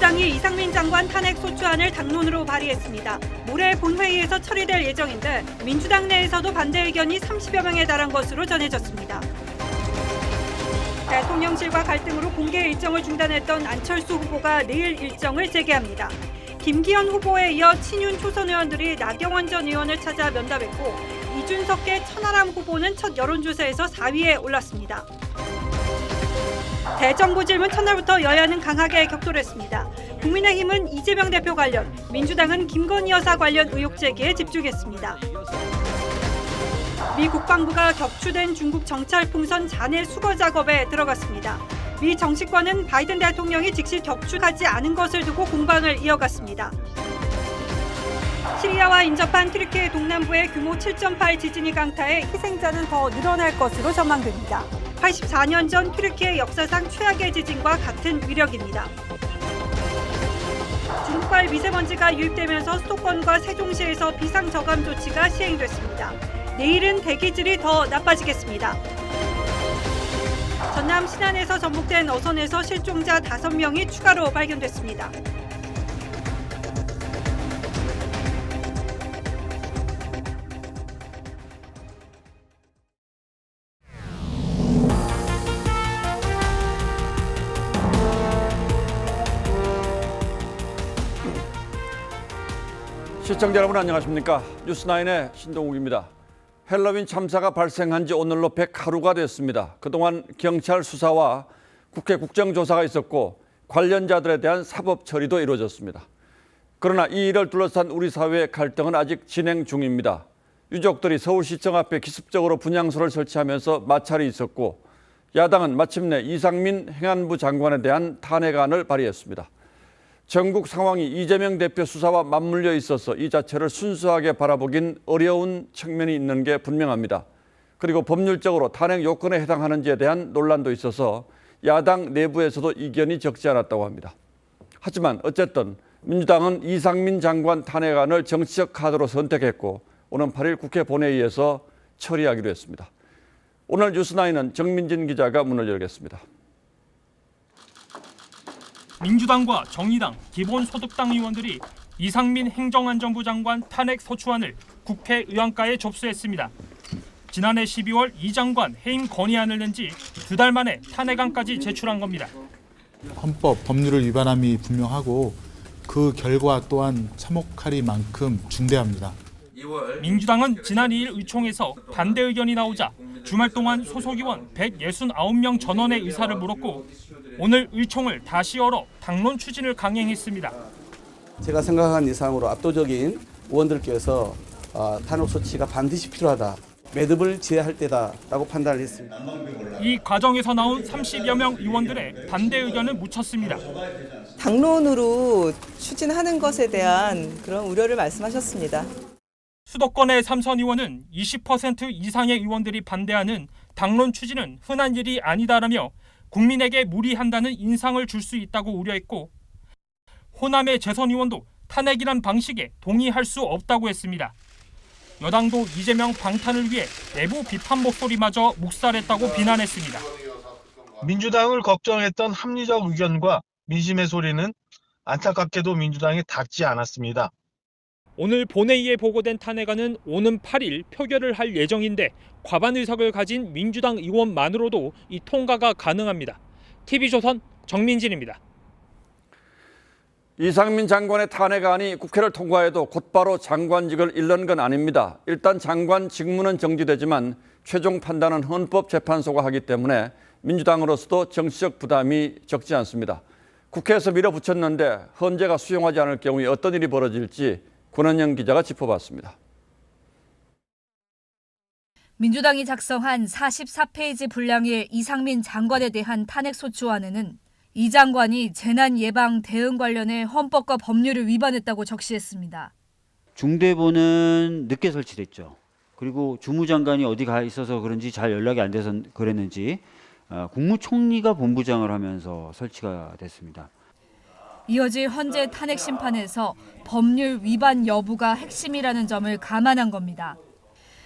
민주당이 이상민 장관 탄핵 소추안을 당론으로 발의했습니다. 모레 본회의에서 처리될 예정인데 민주당 내에서도 반대 의견이 30여 명에 달한 것으로 전해졌습니다. 대통령실과 갈등으로 공개 일정을 중단했던 안철수 후보가 내일 일정을 재개합니다. 김기현 후보에 이어 친윤 초선 의원들이 나경원 전 의원을 찾아 면담했고 이준석계 천하람 후보는 첫 여론조사에서 4위에 올랐습니다. 대정부 질문 첫날부터 여야는 강하게 격돌했습니다. 국민의힘은 이재명 대표 관련, 민주당은 김건희 여사 관련 의혹 제기에 집중했습니다. 미 국방부가 격추된 중국 정찰 풍선 잔해 수거 작업에 들어갔습니다. 미 정치권은 바이든 대통령이 즉시 격추하지 않은 것을 두고 공방을 이어갔습니다. 시리아와 인접한 튀르키예 동남부에 규모 7.8 지진이 강타해 희생자는 더 늘어날 것으로 전망됩니다. 84년 전 튀르키예 역사상 최악의 지진과 같은 위력입니다. 중국발 미세먼지가 유입되면서 수도권과 세종시에서 비상저감 조치가 시행됐습니다. 내일은 대기질이 더 나빠지겠습니다. 전남 신안에서 전복된 어선에서 실종자 5명이 추가로 발견됐습니다. 시청자 여러분 안녕하십니까? 뉴스9의 신동욱입니다. 헬로윈 참사가 발생한 지 오늘로 100하루가 됐습니다. 그동안 경찰 수사와 국회 국정조사가 있었고 관련자들에 대한 사법 처리도 이루어졌습니다. 그러나 이 일을 둘러싼 우리 사회의 갈등은 아직 진행 중입니다. 유족들이 서울시청 앞에 기습적으로 분향소를 설치하면서 마찰이 있었고 야당은 마침내 이상민 행안부 장관에 대한 탄핵안을 발의했습니다. 전국 상황이 이재명 대표 수사와 맞물려 있어서 이 자체를 순수하게 바라보긴 어려운 측면이 있는 게 분명합니다. 그리고 법률적으로 탄핵 요건에 해당하는지에 대한 논란도 있어서 야당 내부에서도 이견이 적지 않았다고 합니다. 하지만 어쨌든 민주당은 이상민 장관 탄핵안을 정치적 카드로 선택했고 오는 8일 국회 본회의에서 처리하기로 했습니다. 오늘 뉴스9은 정민진 기자가 문을 열겠습니다. 민주당과 정의당, 기본소득당 의원들이 이상민 행정안전부 장관 탄핵 소추안을 국회 의안가에 접수했습니다. 지난해 12월 이 장관 해임 건의안을 낸 지 2달 만에 탄핵안까지 제출한 겁니다. 헌법, 법률을 위반함이 분명하고 그 결과 또한 참혹하리만큼 중대합니다. 민주당은 지난 2일 의총에서 반대 의견이 나오자 주말 동안 소속 의원 169명 전원의 의사를 물었고 오늘 의총을 다시 열어 당론 추진을 강행했습니다. 제가 생각한 이상으로 압도적인 의원들께서 탄핵 소치가 반드시 필요하다. 매듭을 지어야 할 때다라고 판단을 했습니다. 이 과정에서 나온 30여 명 의원들의 반대 의견을 묻혔습니다. 당론으로 추진하는 것에 대한 그런 우려를 말씀하셨습니다. 수도권의 3선 의원은 20% 이상의 의원들이 반대하는 당론 추진은 흔한 일이 아니다라며 국민에게 무리한다는 인상을 줄 수 있다고 우려했고 호남의 재선 의원도 탄핵이란 방식에 동의할 수 없다고 했습니다. 여당도 이재명 방탄을 위해 내부 비판 목소리마저 묵살했다고 비난했습니다. 민주당을 걱정했던 합리적 의견과 민심의 소리는 안타깝게도 민주당에 닿지 않았습니다. 오늘 본회의에 보고된 탄핵안은 오는 8일 표결을 할 예정인데 과반 의석을 가진 민주당 의원만으로도 이 통과가 가능합니다. TV조선 정민진입니다. 이상민 장관의 탄핵안이 국회를 통과해도 곧바로 장관직을 잃는 건 아닙니다. 일단 장관 직무는 정지되지만 최종 판단은 헌법재판소가 하기 때문에 민주당으로서도 정치적 부담이 적지 않습니다. 국회에서 밀어붙였는데 헌재가 수용하지 않을 경우에 어떤 일이 벌어질지 권은영 기자가 짚어봤습니다. 민주당이 작성한 44페이지 분량의 이상민 장관에 대한 탄핵소추안에는 이 장관이 재난 예방 대응 관련해 헌법과 법률을 위반했다고 적시했습니다. 중대본은 늦게 설치됐죠. 그리고 주무장관이 어디 가 있어서 그런지 잘 연락이 안 돼서 그랬는지 국무총리가 본부장을 하면서 설치가 됐습니다. 이어질 헌재 탄핵 심판에서 법률 위반 여부가 핵심이라는 점을 감안한 겁니다.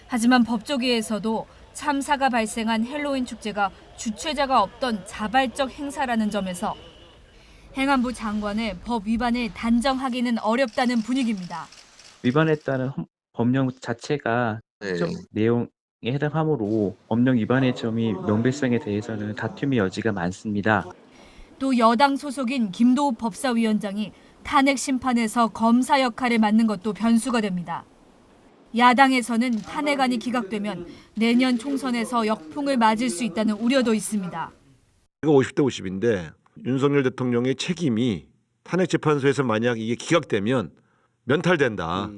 하지만 법조계에서도 참사가 발생한 헬로윈 축제가 주최자가 없던 자발적 행사라는 점에서 행안부 장관의 법 위반을 단정하기는 어렵다는 분위기입니다. 위반했다는 법령 자체가 좀 내용에 해당하므로 법령 위반의 점이 명백성에 대해서는 다툼의 여지가 많습니다. 또 여당 소속인 김도우 법사위원장이 탄핵 심판에서 검사 역할을 맡는 것도 변수가 됩니다. 야당에서는 탄핵안이 기각되면 내년 총선에서 역풍을 맞을 수 있다는 우려도 있습니다. 50대 50인데 윤석열 대통령의 책임이 탄핵재판소에서 만약 이게 기각되면 면탈된다.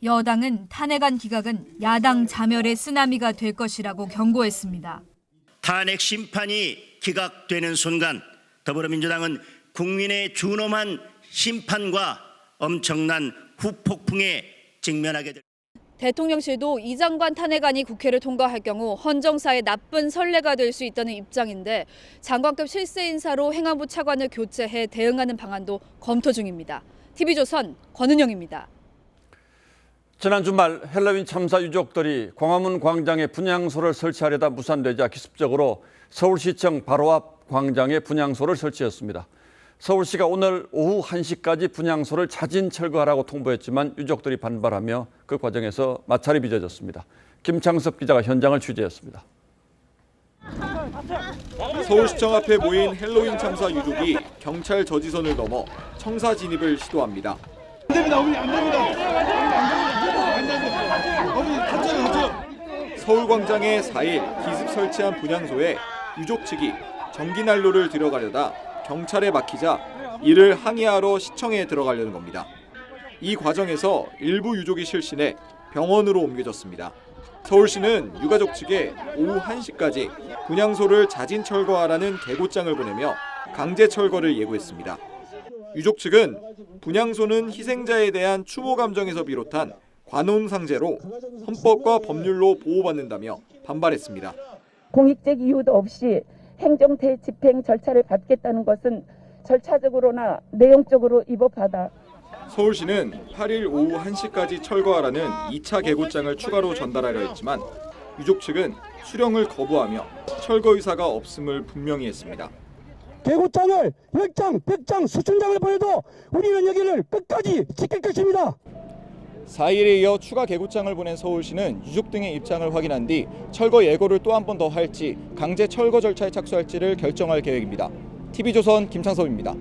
여당은 탄핵안 기각은 야당 자멸의 쓰나미가 될 것이라고 경고했습니다. 탄핵 심판이 기각되는 순간 더불어민주당은 국민의 준엄한 심판과 엄청난 후폭풍에 직면하게 될 대통령실도 이 장관 탄핵안이 국회를 통과할 경우 헌정사의 나쁜 선례가 될 수 있다는 입장인데 장관급 실세 인사로 행안부 차관을 교체해 대응하는 방안도 검토 중입니다. TV조선 권은영입니다. 지난 주말 헬로윈 참사 유족들이 광화문 광장에 분향소를 설치하려다 무산되자 기습적으로 서울시청 바로 앞 광장에 분향소를 설치했습니다. 서울시가 오늘 오후 1시까지 분향소를 자진 철거하라고 통보했지만 유족들이 반발하며 그 과정에서 마찰이 빚어졌습니다. 김창섭 기자가 현장을 취재했습니다. 서울시청 앞에 모인 헬로윈 참사 유족이 경찰 저지선을 넘어 청사 진입을 시도합니다. 안 됩니다. 어머니 안 됩니다. 서울광장에 4일 기습 설치한 분향소에 유족 측이 전기난로를 들여가려다 경찰에 막히자 이를 항의하러 시청에 들어가려는 겁니다. 이 과정에서 일부 유족이 실신해 병원으로 옮겨졌습니다. 서울시는 유가족 측에 오후 1시까지 분향소를 자진 철거하라는 계고장을 보내며 강제 철거를 예고했습니다. 유족 측은 분향소는 희생자에 대한 추모 감정에서 비롯한 관혼상제로 헌법과 법률로 보호받는다며 반발했습니다. 공익적 이유도 없이 행정대 집행 절차를 밟겠다는 것은 절차적으로나 내용적으로 위법하다. 서울시는 8일 오후 1시까지 철거하라는 2차 계고장을 추가로 전달하려 했지만 유족 측은 수령을 거부하며 철거 의사가 없음을 분명히 했습니다. 계고장을 10장, 100장, 수천 장을 보내도 우리는 여기를 끝까지 지킬 것입니다. 4일에 이어 추가 계고장을 보낸 서울시는 유족 등의 입장을 확인한 뒤 철거 예고를 또 한 번 더 할지 강제 철거 절차에 착수할지를 결정할 계획입니다. TV조선 김창섭입니다.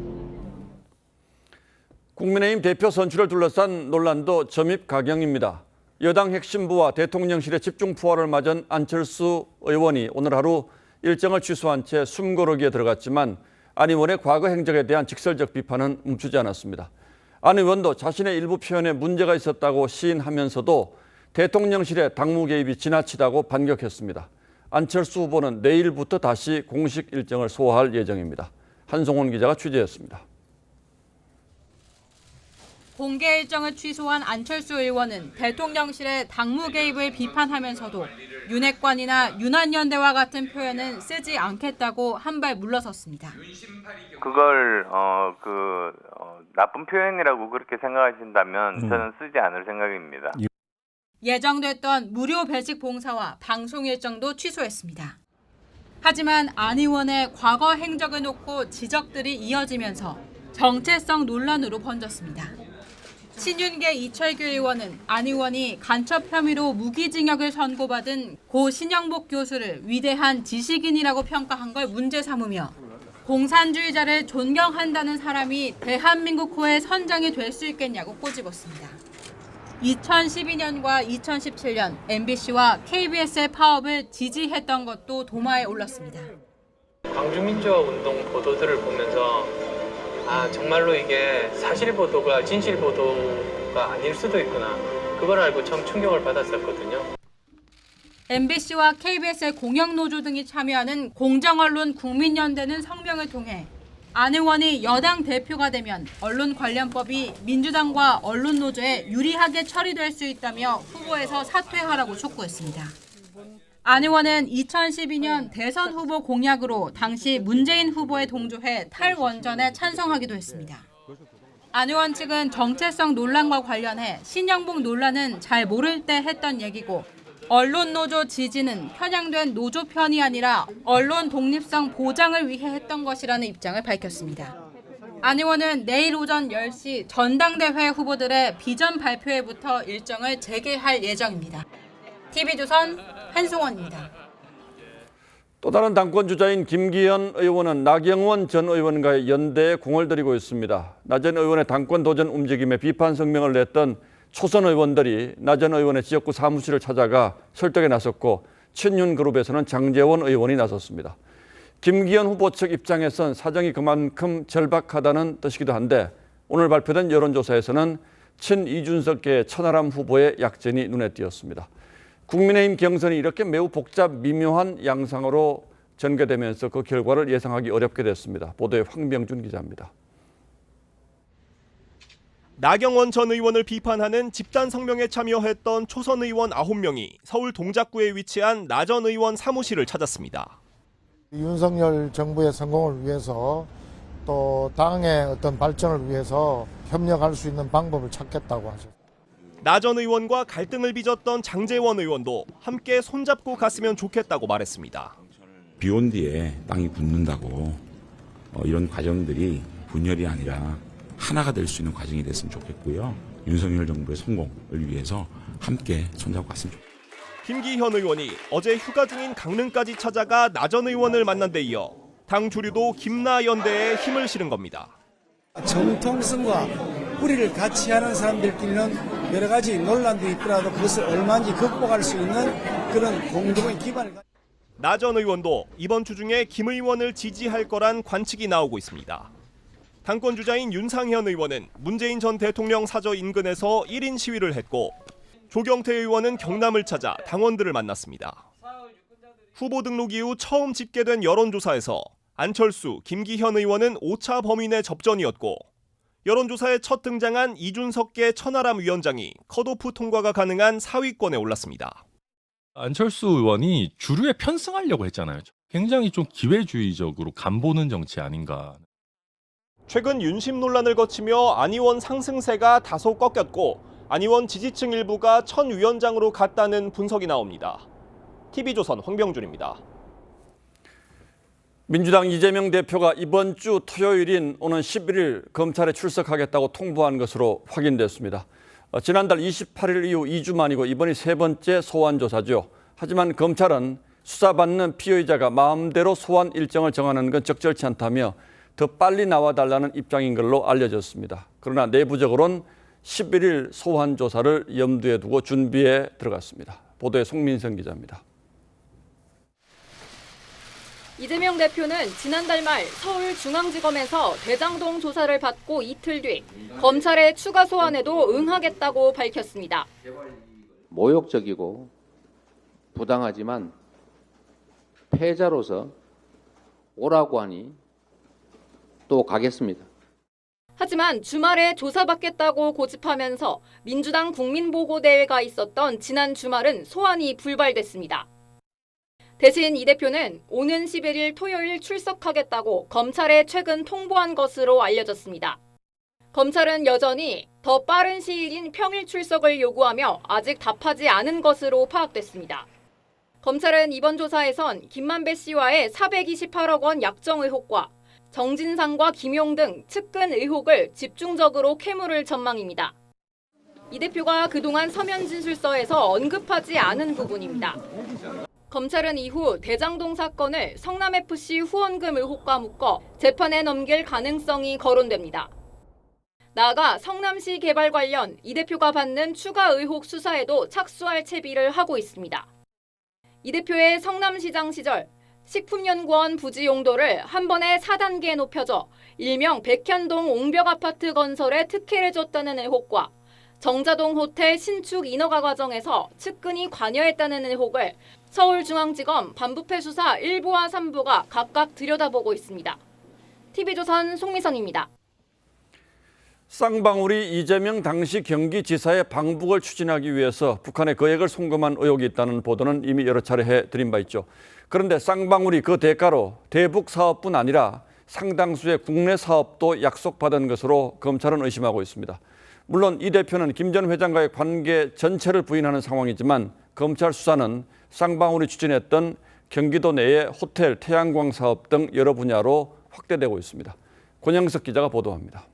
국민의힘 대표 선출을 둘러싼 논란도 점입가경입니다. 여당 핵심부와 대통령실의 집중 포화를 맞은 안철수 의원이 오늘 하루 일정을 취소한 채 숨고르기에 들어갔지만 안 의원의 과거 행적에 대한 직설적 비판은 멈추지 않았습니다. 안 의원도 자신의 일부 표현에 문제가 있었다고 시인하면서도 대통령실의 당무 개입이 지나치다고 반격했습니다. 안철수 후보는 내일부터 다시 공식 일정을 소화할 예정입니다. 한송원 기자가 취재했습니다. 공개 일정을 취소한 안철수 의원은 대통령실의 당무 개입을 비판하면서도 윤핵관이나 윤한연대와 같은 표현은 쓰지 않겠다고 한 발 물러섰습니다. 그걸 나쁜 표현이라고 그렇게 생각하신다면 저는 쓰지 않을 생각입니다. 예정됐던 무료 배식 봉사와 방송 일정도 취소했습니다. 하지만 안 의원의 과거 행적을 놓고 지적들이 이어지면서 정체성 논란으로 번졌습니다. 신윤계 이철규 의원은 안 의원이 간첩 혐의로 무기징역을 선고받은 고 신영복 교수를 위대한 지식인이라고 평가한 걸 문제 삼으며 공산주의자를 존경한다는 사람이 대한민국호의 선장이 될 수 있겠냐고 꼬집었습니다. 2012년과 2017년 MBC와 KBS의 파업을 지지했던 것도 도마에 올랐습니다. 광주민주화운동 보도들을 보면서 정말로 이게 사실 보도가 진실 보도가 아닐 수도 있구나. 그걸 알고 처음 충격을 받았었거든요. MBC와 KBS의 공영노조 등이 참여하는 공정언론 국민연대는 성명을 통해 안 의원이 여당 대표가 되면 언론관련법이 민주당과 언론노조에 유리하게 처리될 수 있다며 후보에서 사퇴하라고 촉구했습니다. 안 의원은 2012년 대선 후보 공약으로 당시 문재인 후보에 동조해 탈원전에 찬성하기도 했습니다. 안 의원 측은 정체성 논란과 관련해 신영복 논란은 잘 모를 때 했던 얘기고 언론노조 지지는 편향된 노조 편이 아니라 언론 독립성 보장을 위해 했던 것이라는 입장을 밝혔습니다. 안 의원은 내일 오전 10시 전당대회 후보들의 비전 발표회부터 일정을 재개할 예정입니다. TV조선 한송원입니다. 또 다른 당권 주자인 김기현 의원은 나경원 전 의원과의 연대에 공을 들이고 있습니다. 나 전 의원의 당권 도전 움직임에 비판 성명을 냈던 초선 의원들이 나 전 의원의 지역구 사무실을 찾아가 설득에 나섰고 친윤 그룹에서는 장제원 의원이 나섰습니다. 김기현 후보 측 입장에선 사정이 그만큼 절박하다는 뜻이기도 한데 오늘 발표된 여론조사에서는 친 이준석계 천하람 후보의 약진이 눈에 띄었습니다. 국민의힘 경선이 이렇게 매우 복잡 미묘한 양상으로 전개되면서 그 결과를 예상하기 어렵게 됐습니다. 보도에 황병준 기자입니다. 나경원 전 의원을 비판하는 집단 성명에 참여했던 초선 의원 9명이 서울 동작구에 위치한 나 전 의원 사무실을 찾았습니다. 윤석열 정부의 성공을 위해서 또 당의 어떤 발전을 위해서 협력할 수 있는 방법을 찾겠다고 하셨습니다. 나 전 의원과 갈등을 빚었던 장제원 의원도 함께 손잡고 갔으면 좋겠다고 말했습니다. 비온 뒤에 땅이 굳는다고 이런 과정들이 분열이 아니라 하나가 될 수 있는 과정이 됐으면 좋겠고요. 윤석열 정부의 성공을 위해서 함께 손잡고 갔으면 좋겠습니다. 김기현 의원이 어제 휴가 중인 강릉까지 찾아가 나 전 의원을 만난 데 이어 당 주류도 김나 연대에 힘을 실은 겁니다. 정통성과 뿌리를 같이 하는 사람들끼리는 여러 가지 논란도 있더라도 그것을 얼마든지 극복할 수 있는 그런 공동의 기반을 나 전 의원도 이번 주 중에 김 의원을 지지할 거란 관측이 나오고 있습니다. 당권 주자인 윤상현 의원은 문재인 전 대통령 사저 인근에서 1인 시위를 했고 조경태 의원은 경남을 찾아 당원들을 만났습니다. 후보 등록 이후 처음 집계된 여론조사에서 안철수, 김기현 의원은 5차 범인의 접전이었고 여론조사에 첫 등장한 이준석계 천하람 위원장이 컷오프 통과가 가능한 4위권에 올랐습니다. 안철수 의원이 주류에 편승하려고 했잖아요. 굉장히 좀 기회주의적으로 간보는 정치 아닌가. 최근 윤심 논란을 거치며 안 의원 상승세가 다소 꺾였고 안 의원 지지층 일부가 천 위원장으로 갔다는 분석이 나옵니다. TV조선 황병준입니다. 민주당 이재명 대표가 이번 주 토요일인 오는 11일 검찰에 출석하겠다고 통보한 것으로 확인됐습니다. 지난달 28일 이후 2주 만이고 이번이 세 번째 소환 조사죠. 하지만 검찰은 수사받는 피의자가 마음대로 소환 일정을 정하는 건 적절치 않다며 더 빨리 나와달라는 입장인 걸로 알려졌습니다. 그러나 내부적으로는 11일 소환 조사를 염두에 두고 준비에 들어갔습니다. 보도에 송민성 기자입니다. 이재명 대표는 지난달 말 서울중앙지검에서 대장동 조사를 받고 이틀 뒤 검찰의 추가 소환에도 응하겠다고 밝혔습니다. 모욕적이고 부당하지만 패자로서 오라고 하니 또 가겠습니다. 하지만 주말에 조사받겠다고 고집하면서 민주당 국민보고대회가 있었던 지난 주말은 소환이 불발됐습니다. 대신 이 대표는 오는 11일 토요일 출석하겠다고 검찰에 최근 통보한 것으로 알려졌습니다. 검찰은 여전히 더 빠른 시일인 평일 출석을 요구하며 아직 답하지 않은 것으로 파악됐습니다. 검찰은 이번 조사에선 김만배 씨와의 428억 원 약정 의혹과 정진상과 김용 등 측근 의혹을 집중적으로 캐물을 전망입니다. 이 대표가 그동안 서면 진술서에서 언급하지 않은 부분입니다. 검찰은 이후 대장동 사건을 성남FC 후원금 의혹과 묶어 재판에 넘길 가능성이 거론됩니다. 나아가 성남시 개발 관련 이 대표가 받는 추가 의혹 수사에도 착수할 채비를 하고 있습니다. 이 대표의 성남시장 시절 식품연구원 부지 용도를 한 번에 4단계 높여줘 일명 백현동 옹벽 아파트 건설에 특혜를 줬다는 의혹과 정자동 호텔 신축 인허가 과정에서 측근이 관여했다는 의혹을 서울중앙지검 반부패 수사 1부와 3부가 각각 들여다보고 있습니다. TV조선 송미선입니다. 쌍방울이 이재명 당시 경기지사의 방북을 추진하기 위해서 북한에 거액을 송금한 의혹이 있다는 보도는 이미 여러 차례 해드린 바 있죠. 그런데 쌍방울이 그 대가로 대북 사업뿐 아니라 상당수의 국내 사업도 약속받은 것으로 검찰은 의심하고 있습니다. 물론 이 대표는 김 전 회장과의 관계 전체를 부인하는 상황이지만 검찰 수사는 쌍방울이 추진했던 경기도 내의 호텔, 태양광 사업 등 여러 분야로 확대되고 있습니다. 권영석 기자가 보도합니다.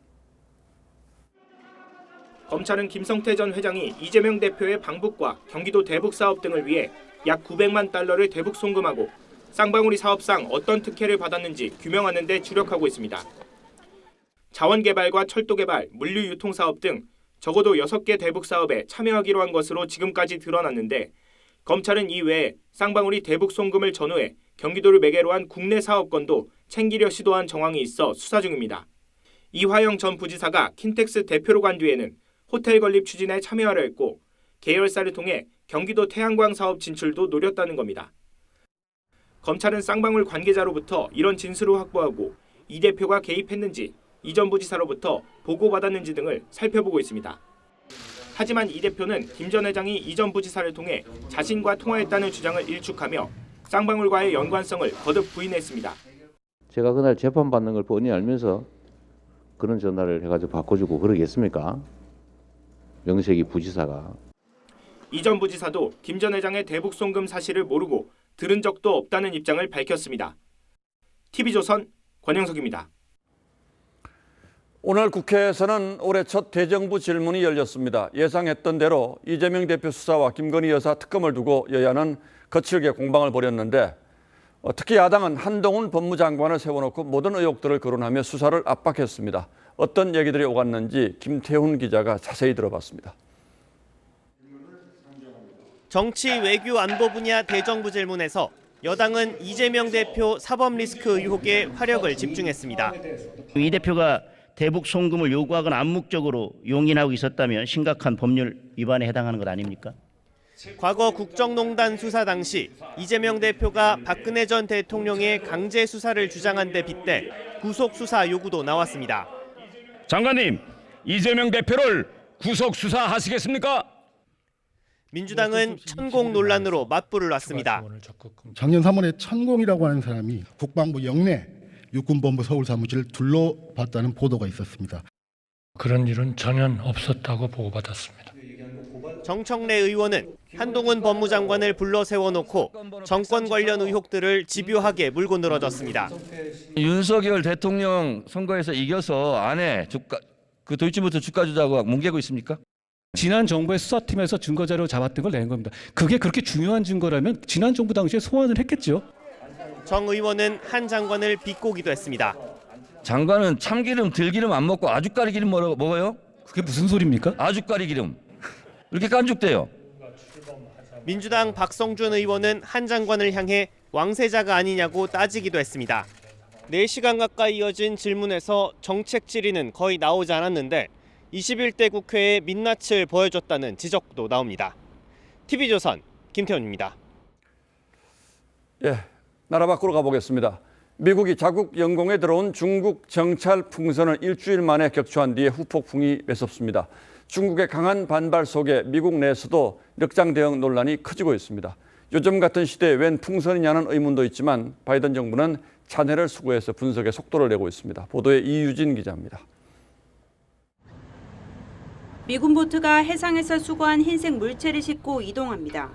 검찰은 김성태 전 회장이 이재명 대표의 방북과 경기도 대북 사업 등을 위해 약 900만 달러를 대북 송금하고 쌍방울이 사업상 어떤 특혜를 받았는지 규명하는 데 주력하고 있습니다. 자원개발과 철도개발, 물류유통 사업 등 적어도 6개 대북 사업에 참여하기로 한 것으로 지금까지 드러났는데 검찰은 이외에 쌍방울이 대북 송금을 전후해 경기도를 매개로 한 국내 사업권도 챙기려 시도한 정황이 있어 수사 중입니다. 이화영 전 부지사가 킨텍스 대표로 간 뒤에는 호텔 건립 추진에 참여하려 했고 계열사를 통해 경기도 태양광 사업 진출도 노렸다는 겁니다. 검찰은 쌍방울 관계자로부터 이런 진술을 확보하고 이 대표가 개입했는지 이 전 부지사로부터 보고받았는지 등을 살펴보고 있습니다. 하지만 이 대표는 김 전 회장이 이 전 부지사를 통해 자신과 통화했다는 주장을 일축하며 쌍방울과의 연관성을 거듭 부인했습니다. 제가 그날 재판받는 걸 뻔히 알면서 그런 전화를 해가지고 바꿔주고 그러겠습니까? 명색이 부지사가. 이 전 부지사도 김 전 회장의 대북 송금 사실을 모르고 들은 적도 없다는 입장을 밝혔습니다. TV조선 권영석입니다. 오늘 국회에서는 올해 첫 대정부 질문이 열렸습니다. 예상했던 대로 이재명 대표 수사와 김건희 여사 특검을 두고 여야는 거칠게 공방을 벌였는데 특히 야당은 한동훈 법무장관을 세워놓고 모든 의혹들을 거론하며 수사를 압박했습니다. 어떤 얘기들이 오갔는지 김태훈 기자가 자세히 들어봤습니다. 정치, 외교, 안보 분야 대정부 질문에서 여당은 이재명 대표 사법 리스크 의혹에 화력을 집중했습니다. 이 대표가 대북 송금을 요구하거나 암묵적으로 용인하고 있었다면 심각한 법률 위반에 해당하는 것 아닙니까? 과거 국정농단 수사 당시 이재명 대표가 박근혜 전 대통령의 강제 수사를 주장한 데 빗대 구속 수사 요구도 나왔습니다. 장관님, 이재명 대표를 구속 수사하시겠습니까? 민주당은 천공 논란으로 맞불을 놨습니다. 작년 3월에 천공이라고 하는 사람이 국방부 영내 육군본부 서울사무실을 둘러봤다는 보도가 있었습니다. 그런 일은 전혀 없었다고 보고받았습니다. 정청래 의원은 한동훈 법무장관을 불러 세워놓고 정권 관련 의혹들을 집요하게 물고 늘어졌습니다. 윤석열 대통령 선거에서 이겨서 아내 그 도이치모터 주가 조작과 뭉개고 있습니까? 지난 정부의 수사팀에서 증거자료 잡았던 걸 낸 겁니다. 그게 그렇게 중요한 증거라면 지난 정부 당시에 소환을 했겠죠. 정 의원은 한 장관을 비꼬기도 했습니다. 장관은 참기름, 들기름 안 먹고 아주까리 기름 먹어요? 그게 무슨 소리입니까? 아주까리 기름. 이렇게 깐죽대요. 민주당 박성준 의원은 한 장관을 향해 왕세자가 아니냐고 따지기도 했습니다. 4시간 가까이 이어진 질문에서 정책 질의는 거의 나오지 않았는데 21대 국회에 민낯을 보여줬다는 지적도 나옵니다. TV조선 김태훈입니다. 예, 나라 밖으로 가보겠습니다. 미국이 자국 영공에 들어온 중국 정찰 풍선을 일주일 만에 격추한 뒤에 후폭풍이 매섭습니다. 중국의 강한 반발 속에 미국 내에서도 력장 대응 논란이 커지고 있습니다. 요즘 같은 시대에 웬 풍선이냐는 의문도 있지만 바이든 정부는 잔해를 수거해서 분석에 속도를 내고 있습니다. 보도에 이유진 기자입니다. 미군 보트가 해상에서 수거한 흰색 물체를 싣고 이동합니다.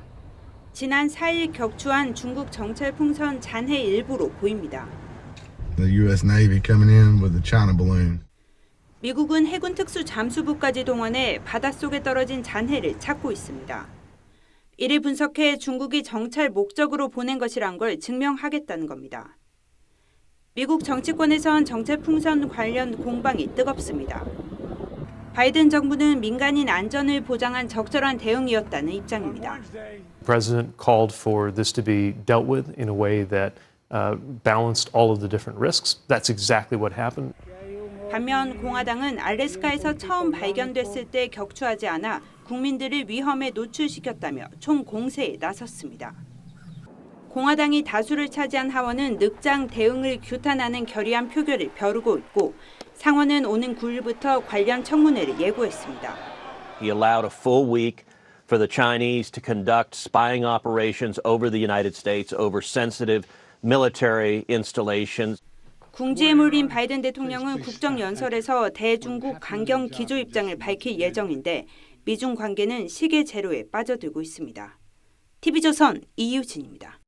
지난 4일 격추한 중국 정찰 풍선 잔해 일부로 보입니다. The U.S. Navy coming in with the China balloon. 미국은 해군 특수 잠수부까지 동원해 바닷속에 떨어진 잔해를 찾고 있습니다. 이를 분석해 중국이 정찰 목적으로 보낸 것이란 걸 증명하겠다는 겁니다. 미국 정치권에선 정찰 풍선 관련 공방이 뜨겁습니다. 바이든 정부는 민간인 안전을 보장한 적절한 대응이었다는 입장입니다. The president called for this to be dealt with in a way that balanced all of the different risks. That's exactly what happened. 반면 공화당은 알래스카에서 처음 발견됐을 때 격추하지 않아 국민들을 위험에 노출시켰다며 총공세에 나섰습니다. 공화당이 다수를 차지한 하원은 늑장 대응을 규탄하는 결의안 표결을 벼르고 있고 상원은 오는 9일부터 관련 청문회를 예고했습니다. He allowed a full week for the Chinese to conduct spying operations over the United States over sensitive military installations. 궁지에 몰린 바이든 대통령은 국정연설에서 대중국 강경 기조 입장을 밝힐 예정인데 미중 관계는 시계 제로에 빠져들고 있습니다. TV조선 이유진입니다.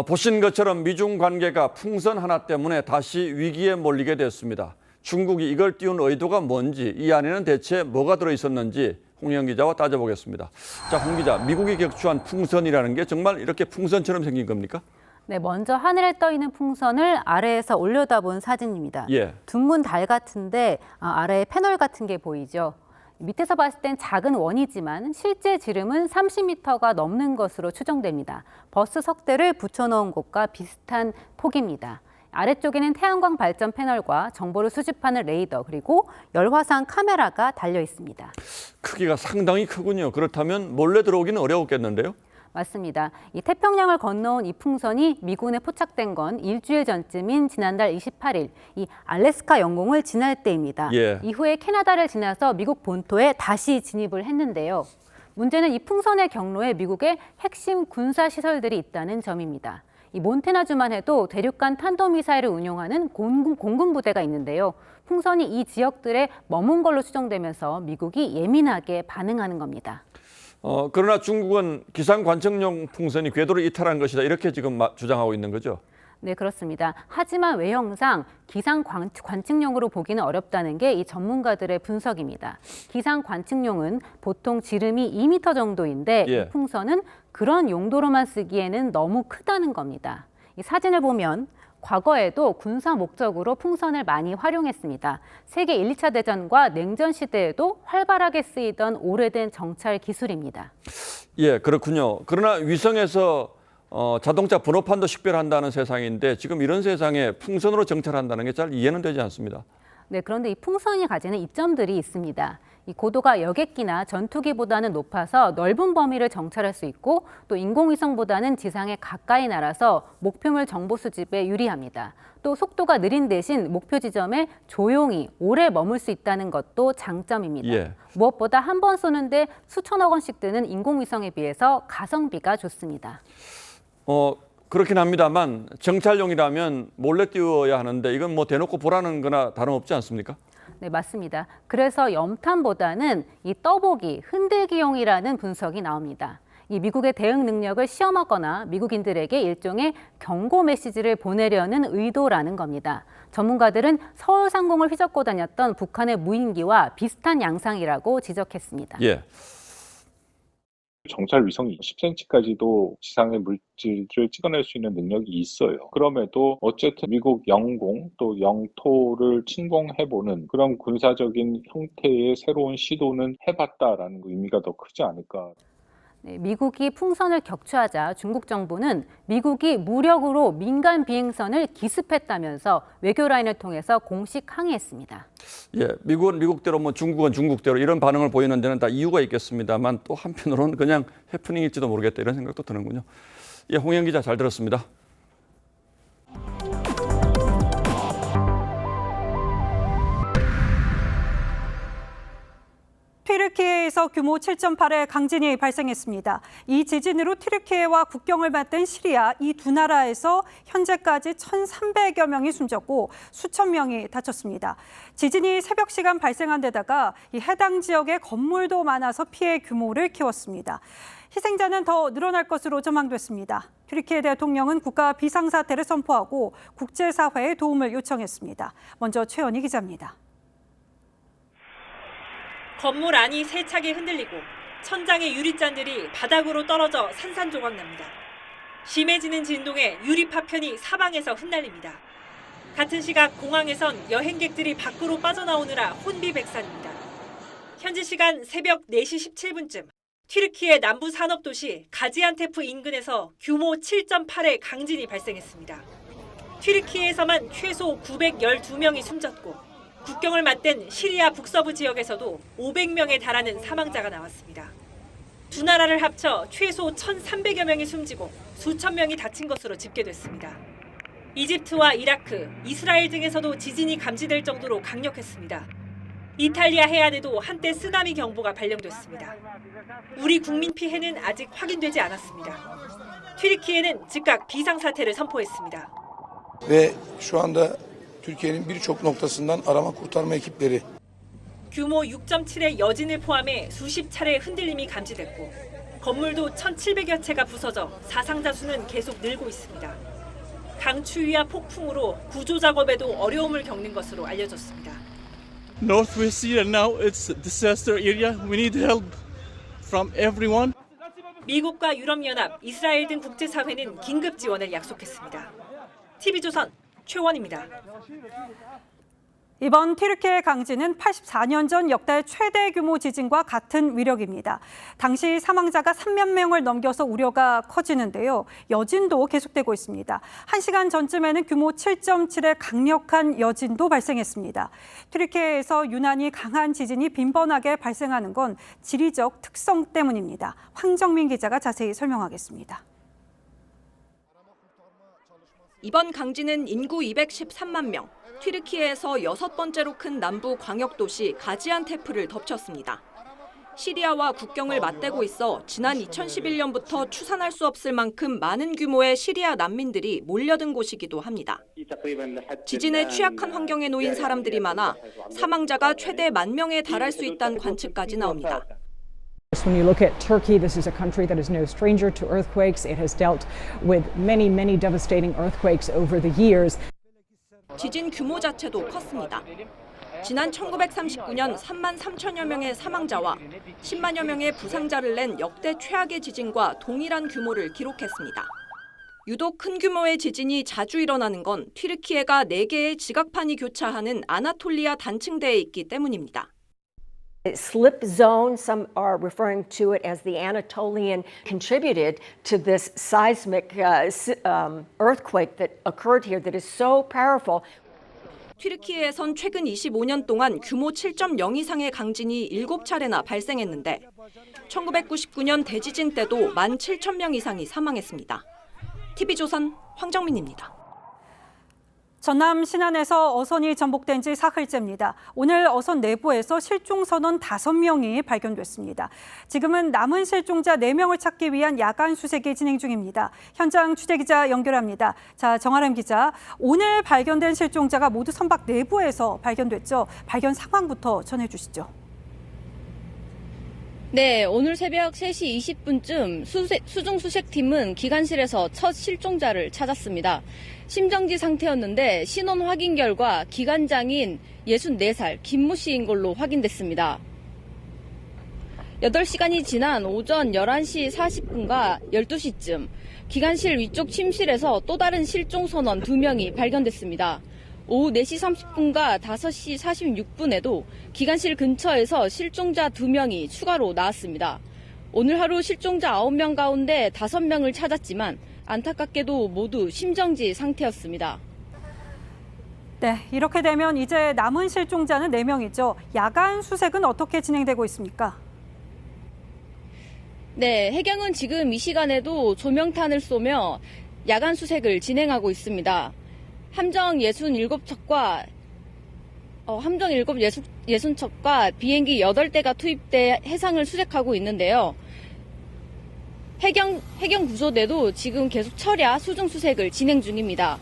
보신 것처럼 미중 관계가 풍선 하나 때문에 다시 위기에 몰리게 됐습니다. 중국이 이걸 띄운 의도가 뭔지, 이 안에는 대체 뭐가 들어있었는지 홍영 기자와 따져보겠습니다. 자, 홍 기자, 미국이 격추한 풍선이라는 게 정말 이렇게 풍선처럼 생긴 겁니까? 네, 먼저 하늘에 떠 있는 풍선을 아래에서 올려다본 사진입니다. 예. 둥근 달 같은데 아래에 패널 같은 게 보이죠. 밑에서 봤을 땐 작은 원이지만 실제 지름은 30m가 넘는 것으로 추정됩니다. 버스 석대를 붙여놓은 곳과 비슷한 폭입니다. 아래쪽에는 태양광 발전 패널과 정보를 수집하는 레이더 그리고 열화상 카메라가 달려 있습니다. 크기가 상당히 크군요. 그렇다면 몰래 들어오기는 어려웠겠는데요? 맞습니다. 이 태평양을 건너온 이 풍선이 미군에 포착된 건 일주일 전쯤인 지난달 28일 이 알래스카 영공을 지날 때입니다. 예. 이후에 캐나다를 지나서 미국 본토에 다시 진입을 했는데요. 문제는 이 풍선의 경로에 미국의 핵심 군사 시설들이 있다는 점입니다. 이 몬태나주만 해도 대륙간 탄도미사일을 운용하는 공군 부대가 있는데요. 풍선이 이 지역들에 머문 걸로 추정되면서 미국이 예민하게 반응하는 겁니다. 그러나 중국은 기상 관측용 풍선이 궤도를 이탈한 것이다 이렇게 지금 주장하고 있는 거죠? 네, 그렇습니다. 하지만 외형상 기상 관측용으로 보기는 어렵다는 게 이 전문가들의 분석입니다. 기상 관측용은 보통 지름이 2m 정도인데 예. 이 풍선은 그런 용도로만 쓰기에는 너무 크다는 겁니다. 이 사진을 보면 과거에도 군사 목적으로 풍선을 많이 활용했습니다. 세계 1, 2차 대전과 냉전 시대에도 활발하게 쓰이던 오래된 정찰 기술입니다. 예, 그렇군요. 그러나 위성에서 자동차 번호판도 식별한다는 세상인데 지금 이런 세상에 풍선으로 정찰한다는 게 잘 이해는 되지 않습니다. 네, 그런데 이 풍선이 가지는 이점들이 있습니다. 이 고도가 여객기나 전투기보다는 높아서 넓은 범위를 정찰할 수 있고 또 인공위성보다는 지상에 가까이 날아서 목표물 정보 수집에 유리합니다. 또 속도가 느린 대신 목표 지점에 조용히 오래 머물 수 있다는 것도 장점입니다. 예. 무엇보다 한 번 쏘는데 수천억 원씩 드는 인공위성에 비해서 가성비가 좋습니다. 그렇긴 합니다만 정찰용이라면 몰래 띄워야 하는데 이건 뭐 대놓고 보라는 거나 다름없지 않습니까? 네, 맞습니다. 그래서 염탄보다는 이 떠보기, 흔들기용이라는 분석이 나옵니다. 이 미국의 대응 능력을 시험하거나 미국인들에게 일종의 경고 메시지를 보내려는 의도라는 겁니다. 전문가들은 서울 상공을 휘젓고 다녔던 북한의 무인기와 비슷한 양상이라고 지적했습니다. 예. 정찰 위성이 10cm까지도 지상의 물질을 찍어낼 수 있는 능력이 있어요. 그럼에도 어쨌든 미국 영공 또 영토를 침공해보는 그런 군사적인 형태의 새로운 시도는 해봤다라는 의미가 더 크지 않을까. 네, 미국이 풍선을 격추하자 중국 정부는 미국이 무력으로 민간 비행선을 기습했다면서 외교 라인을 통해서 공식 항의했습니다. 예, 미국은 미국대로 중국은 중국대로 이런 반응을 보이는 데는 다 이유가 있겠습니다만 또 한편으로는 그냥 해프닝일지도 모르겠다 이런 생각도 드는군요. 예, 홍영 기자 잘 들었습니다. 튀르키예에서 규모 7.8의 강진이 발생했습니다. 이 지진으로 튀르키예와 국경을 맞댄 시리아 이 두 나라에서 현재까지 1,300여 명이 숨졌고 수천 명이 다쳤습니다. 지진이 새벽 시간 발생한 데다가 이 해당 지역에 건물도 많아서 피해 규모를 키웠습니다. 희생자는 더 늘어날 것으로 전망됐습니다. 튀르키예 대통령은 국가 비상사태를 선포하고 국제사회의 도움을 요청했습니다. 먼저 최연희 기자입니다. 건물 안이 세차게 흔들리고 천장의 유리잔들이 바닥으로 떨어져 산산조각납니다. 심해지는 진동에 유리 파편이 사방에서 흩날립니다. 같은 시각 공항에선 여행객들이 밖으로 빠져나오느라 혼비백산입니다. 현지 시간 새벽 4시 17분쯤 튀르키예 남부 산업도시 가지안테프 인근에서 규모 7.8의 강진이 발생했습니다. 튀르키예에서만 최소 912명이 숨졌고 국경을 맞댄 시리아 북서부 지역에서도 500명에 달하는 사망자가 나왔습니다. 두 나라를 합쳐 최소 1,300여 명이 숨지고 수천 명이 다친 것으로 집계됐습니다. 이집트와 이라크, 이스라엘 등에서도 지진이 감지될 정도로 강력했습니다. 이탈리아 해안에도 한때 쓰나미 경보가 발령됐습니다. 우리 국민 피해는 아직 확인되지 않았습니다. 튀르키예는 즉각 비상사태를 선포했습니다. Ve şu anda Türkiye'nin birçok noktasından arama kurtarma ekipleri 규모 6.7의 여진을 포함해 수십 차례 흔들림이 감지됐고 건물도 1,700여 채가 부서져 사상자 수는 계속 늘고 있습니다. 강추위와 폭풍으로 구조 작업에도 어려움을 겪는 것으로 알려졌습니다. Northwest Syria now it's disaster area. We need help from everyone. 미국과 유럽연합, 이스라엘 등 국제사회는 긴급 지원을 약속했습니다. TV조선 최원입니다. 이번 튀르키예 강진은 84년 전 역대 최대 규모 지진과 같은 위력입니다. 당시 사망자가 3만 명을 넘겨서 우려가 커지는데요. 여진도 계속되고 있습니다. 1시간 전쯤에는 규모 7.7의 강력한 여진도 발생했습니다. 튀르키예에서 유난히 강한 지진이 빈번하게 발생하는 건 지리적 특성 때문입니다. 황정민 기자가 자세히 설명하겠습니다. 이번 강진은 인구 213만 명, 튀르키예에서 6번째로 큰 남부 광역도시 가지안테프를 덮쳤습니다. 시리아와 국경을 맞대고 있어 지난 2011년부터 추산할 수 없을 만큼 많은 규모의 시리아 난민들이 몰려든 곳이기도 합니다. 지진에 취약한 환경에 놓인 사람들이 많아 사망자가 최대 10,000명에 달할 수 있다는 관측까지 나옵니다. When you look at Turkey, this is a country that is no stranger to earthquakes. It has dealt with many devastating earthquakes over the years. 지진 규모 자체도 컸습니다. 지난 1939년 3만 3천여 명의 사망자와 10만여 명의 부상자를 낸 역대 최악의 지진과 동일한 규모를 기록했습니다. 유독 큰 규모의 지진이 자주 일어나는 건 튀르키예가 4개의 지각판이 교차하는 아나톨리아 단층대에 있기 때문입니다. Slip zone, some are referring to it as the Anatolian, contributed to this seismic earthquake that occurred here that is so powerful. 튀르키예에선 최근 25년 동안 규모 7.0 이상의 강진이 7차례나 발생했는데 1999년 대지진 때도 17,000명 이상이 사망했습니다. TV조선 황정민입니다. 전남 신안에서 어선이 전복된 지 사흘째입니다. 오늘 어선 내부에서 실종 선원 5명이 발견됐습니다. 지금은 남은 실종자 4명을 찾기 위한 야간 수색이 진행 중입니다. 현장 취재기자 연결합니다. 자, 정아람 기자, 오늘 발견된 실종자가 모두 선박 내부에서 발견됐죠. 발견 상황부터 전해주시죠. 네, 오늘 새벽 3시 20분쯤 수중 수색팀은 기관실에서 첫 실종자를 찾았습니다. 심정지 상태였는데 신원 확인 결과 기관장인 64살 김모 씨인 걸로 확인됐습니다. 8시간이 지난 오전 11시 40분과 12시쯤 기관실 위쪽 침실에서 또 다른 실종 선원 2명이 발견됐습니다. 오후 4시 30분과 5시 46분에도 기관실 근처에서 실종자 2명이 추가로 나왔습니다. 오늘 하루 실종자 9명 가운데 5명을 찾았지만 안타깝게도 모두 심정지 상태였습니다. 네, 이렇게 되면 이제 남은 실종자는 4명이죠. 야간 수색은 어떻게 진행되고 있습니까? 네, 해경은 지금 이 시간에도 조명탄을 쏘며 야간 수색을 진행하고 있습니다. 함정 67척과 비행기 8대가 투입돼 해상을 수색하고 있는데요. 해경 구조대도 지금 계속 철야 수중 수색을 진행 중입니다.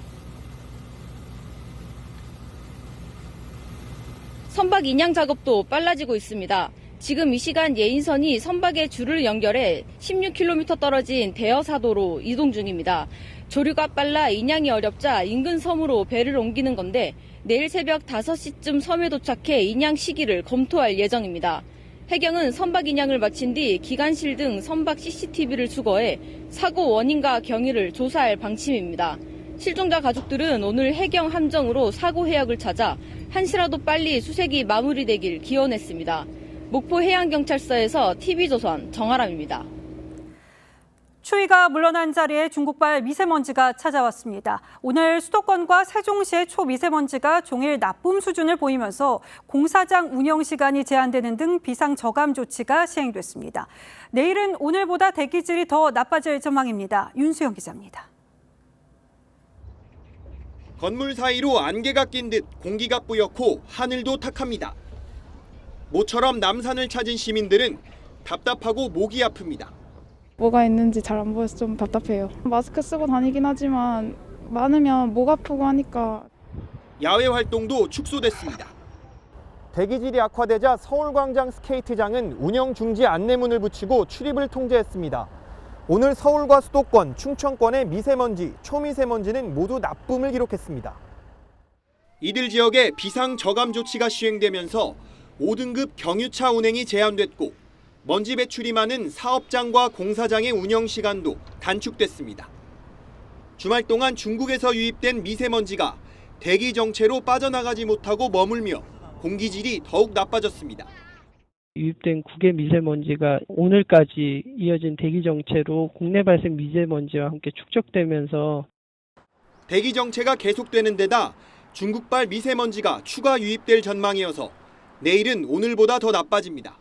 선박 인양 작업도 빨라지고 있습니다. 지금 이 시간 예인선이 선박의 줄을 연결해 16km 떨어진 대여사도로 이동 중입니다. 조류가 빨라 인양이 어렵자 인근 섬으로 배를 옮기는 건데 내일 새벽 5시쯤 섬에 도착해 인양 시기를 검토할 예정입니다. 해경은 선박 인양을 마친 뒤 기관실 등 선박 CCTV를 수거해 사고 원인과 경위를 조사할 방침입니다. 실종자 가족들은 오늘 해경 함정으로 사고 해역을 찾아 한시라도 빨리 수색이 마무리되길 기원했습니다. 목포 해양경찰서에서 TV조선 정아람입니다. 추위가 물러난 자리에 중국발 미세먼지가 찾아왔습니다. 오늘 수도권과 세종시의 초미세먼지가 종일 나쁨 수준을 보이면서 공사장 운영 시간이 제한되는 등 비상 저감 조치가 시행됐습니다. 내일은 오늘보다 대기질이 더 나빠질 전망입니다. 윤수영 기자입니다. 건물 사이로 안개가 낀 듯 공기가 뿌옇고 하늘도 탁합니다. 모처럼 남산을 찾은 시민들은 답답하고 목이 아픕니다. 뭐가 있는지 잘 안 보여서 좀 답답해요. 마스크 쓰고 다니긴 하지만 많으면 목 아프고 하니까. 야외 활동도 축소됐습니다. 대기질이 악화되자 서울광장 스케이트장은 운영 중지 안내문을 붙이고 출입을 통제했습니다. 오늘 서울과 수도권, 충청권의 미세먼지, 초미세먼지는 모두 나쁨을 기록했습니다. 이들 지역에 비상 저감 조치가 시행되면서 5등급 경유차 운행이 제한됐고 먼지 배출이 많은 사업장과 공사장의 운영 시간도 단축됐습니다. 주말 동안 중국에서 유입된 미세먼지가 대기 정체로 빠져나가지 못하고 머물며 공기질이 더욱 나빠졌습니다. 유입된 국외 미세먼지가 오늘까지 이어진 대기 정체로 국내 발생 미세먼지와 함께 축적되면서 대기 정체가 계속되는 데다 중국발 미세먼지가 추가 유입될 전망이어서 내일은 오늘보다 더 나빠집니다.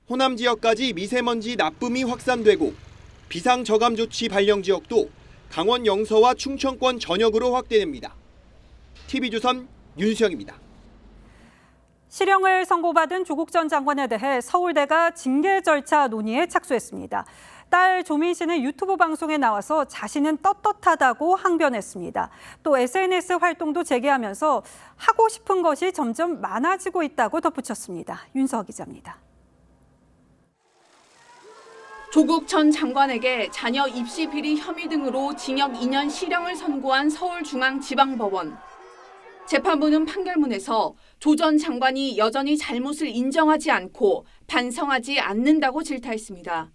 호남 지역까지 미세먼지 나쁨이 확산되고 비상저감 조치 발령 지역도 강원 영서와 충청권 전역으로 확대됩니다. TV조선 윤수영입니다. 실형을 선고받은 조국 전 장관에 대해 서울대가 징계 절차 논의에 착수했습니다. 딸 조민 씨는 유튜브 방송에 나와서 자신은 떳떳하다고 항변했습니다. 또 SNS 활동도 재개하면서 하고 싶은 것이 점점 많아지고 있다고 덧붙였습니다. 윤서 기자입니다. 조국 전 장관에게 자녀 입시 비리 혐의 등으로 징역 2년 실형을 선고한 서울중앙지방법원. 재판부는 판결문에서 조 전 장관이 여전히 잘못을 인정하지 않고 반성하지 않는다고 질타했습니다.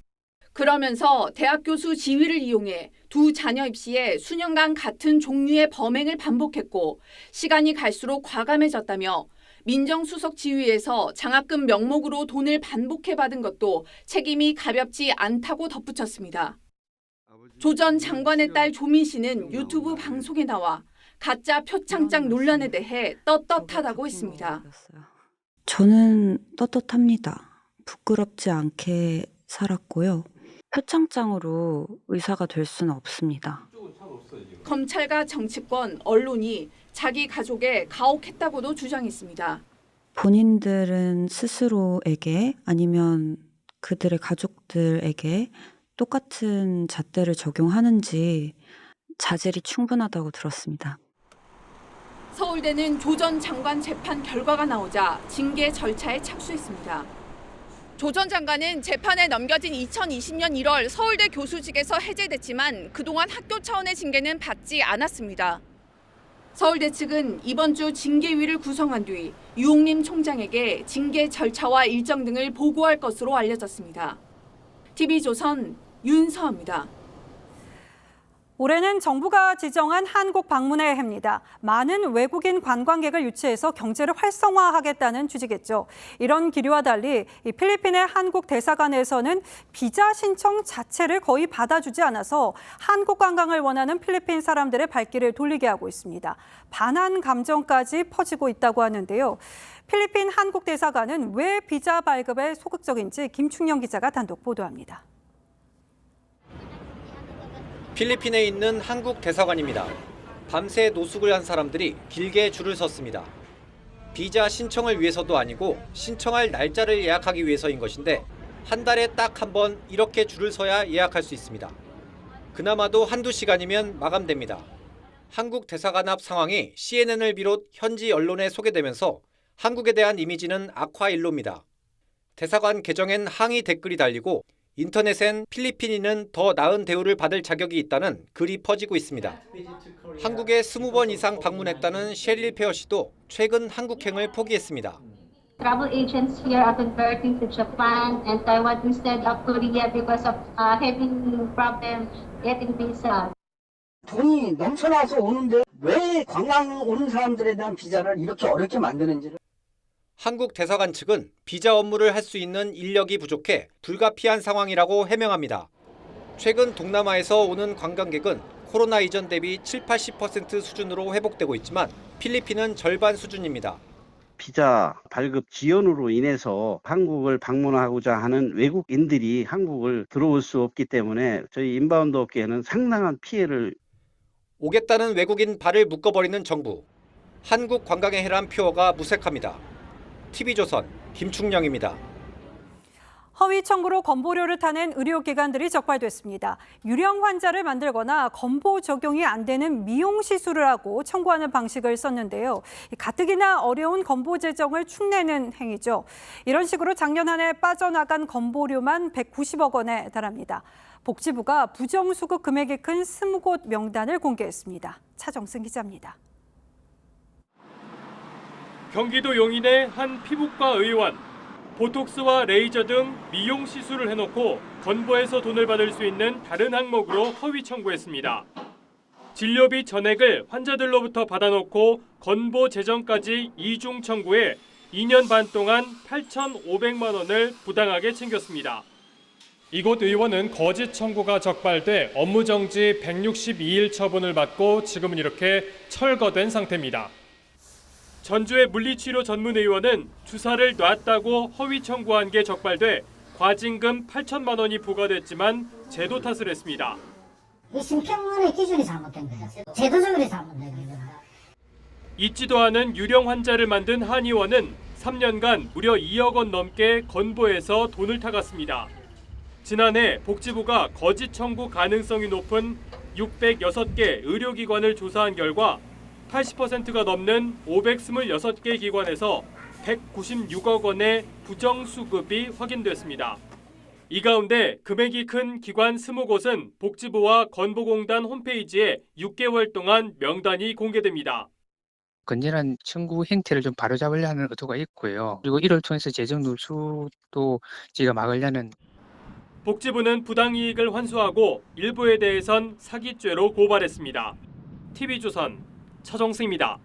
그러면서 대학 교수 지위를 이용해 두 자녀 입시에 수년간 같은 종류의 범행을 반복했고 시간이 갈수록 과감해졌다며 민정수석 지위에서 장학금 명목으로 돈을 반복해 받은 것도 책임이 가볍지 않다고 덧붙였습니다. 조 전 장관의 딸 조민 씨는 유튜브 방송에 나와 가짜 표창장 논란에 대해 떳떳하다고 했습니다. 저는 떳떳합니다. 부끄럽지 않게 살았고요. 표창장으로 의사가 될 수는 없습니다. 검찰과 정치권, 언론이 자기 가족에 가혹했다고도 주장했습니다. 본인들은 스스로에게 아니면 그들의 가족들에게 똑같은 잣대를 적용하는지 자질이 충분하다고 들었습니다. 서울대는 조 전 장관 재판 결과가 나오자 징계 절차에 착수했습니다. 조 전 장관은 재판에 넘겨진 2020년 1월 서울대 교수직에서 해제됐지만 그동안 학교 차원의 징계는 받지 않았습니다. 서울대 측은 이번 주 징계위를 구성한 뒤 유홍림 총장에게 징계 절차와 일정 등을 보고할 것으로 알려졌습니다. TV조선 윤서입니다. 올해는 정부가 지정한 한국 방문의 해입니다. 많은 외국인 관광객을 유치해서 경제를 활성화하겠다는 취지겠죠. 이런 기류와 달리 필리핀의 한국 대사관에서는 비자 신청 자체를 거의 받아주지 않아서 한국 관광을 원하는 필리핀 사람들의 발길을 돌리게 하고 있습니다. 반한 감정까지 퍼지고 있다고 하는데요. 필리핀 한국 대사관은 왜 비자 발급에 소극적인지 김충영 기자가 단독 보도합니다. 필리핀에 있는 한국 대사관입니다. 밤새 노숙을 한 사람들이 길게 줄을 섰습니다. 비자 신청을 위해서도 아니고 신청할 날짜를 예약하기 위해서인 것인데 한 달에 딱 한 번 이렇게 줄을 서야 예약할 수 있습니다. 그나마도 한두 시간이면 마감됩니다. 한국 대사관 앞 상황이 CNN을 비롯 현지 언론에 소개되면서 한국에 대한 이미지는 악화일로입니다. 대사관 개정엔 항의 댓글이 달리고 인터넷엔 필리핀인은 더 나은 대우를 받을 자격이 있다는 글이 퍼지고 있습니다. 한국에 20번 이상 방문했다는 셰릴 페어 씨도 최근 한국행을 포기했습니다. Travel agents here are converting to Japan and Taiwan instead of Korea because of having problem getting visa. 돈이 넘쳐나서 오는데 왜 관광 오는 사람들에 대한 비자를 이렇게 어렵게 만드는지를. 한국 대사관 측은 비자 업무를 할 수 있는 인력이 부족해 불가피한 상황이라고 해명합니다. 최근 동남아에서 오는 관광객은 코로나 이전 대비 70-80% 수준으로 회복되고 있지만 필리핀은 절반 수준입니다. 비자 발급 지연으로 인해서 한국을 방문하고자 하는 외국인들이 한국을 들어올 수 없기 때문에 저희 인바운드 업계에는 상당한 피해를. 오겠다는 외국인 발을 묶어버리는 정부. 한국 관광의 해란 표어가 무색합니다. TV조선 김충영입니다. 허위 청구로 건보료를 타는 의료기관들이 적발됐습니다. 유령 환자를 만들거나 건보 적용이 안 되는 미용 시술을 하고 청구하는 방식을 썼는데요. 가뜩이나 어려운 건보 재정을 축내는 행위죠. 이런 식으로 작년 한 해 빠져나간 건보료만 190억 원에 달합니다. 복지부가 부정수급 금액이 큰 20곳 명단을 공개했습니다. 차정승 기자입니다. 경기도 용인의 한 피부과 의원. 보톡스와 레이저 등 미용 시술을 해놓고 건보에서 돈을 받을 수 있는 다른 항목으로 허위 청구했습니다. 진료비 전액을 환자들로부터 받아놓고 건보 재정까지 이중 청구해 2년 반 동안 8,500만 원을 부당하게 챙겼습니다. 이곳 의원은 거짓 청구가 적발돼 업무정지 162일 처분을 받고 지금은 이렇게 철거된 상태입니다. 전주의 물리치료 전문 의원은 주사를 놨다고 허위 청구한 게 적발돼 과징금 8천만 원이 부과됐지만 제도 탓을 했습니다. 심평원의 기준이 잘못된 거예요. 제도적으로 잘못된 거예요. 잊지도 않은 유령 환자를 만든 한 의원은 3년간 무려 2억 원 넘게 건보에서 돈을 타갔습니다. 지난해 복지부가 거짓 청구 가능성이 높은 606개 의료기관을 조사한 결과 80%가 넘는 526개 기관에서 196억 원의 부정수급이 확인됐습니다. 이 가운데 금액이 큰 기관 20곳은 복지부와 건보공단 홈페이지에 6개월 동안 명단이 공개됩니다. 건전한 청구 행태를 좀 바로잡으려는 의도가 있고요. 그리고 이를 통해서 재정 누수도 저희가 막으려는. 복지부는 부당이익을 환수하고 일부에 대해선 사기죄로 고발했습니다. TV조선 차정승입니다.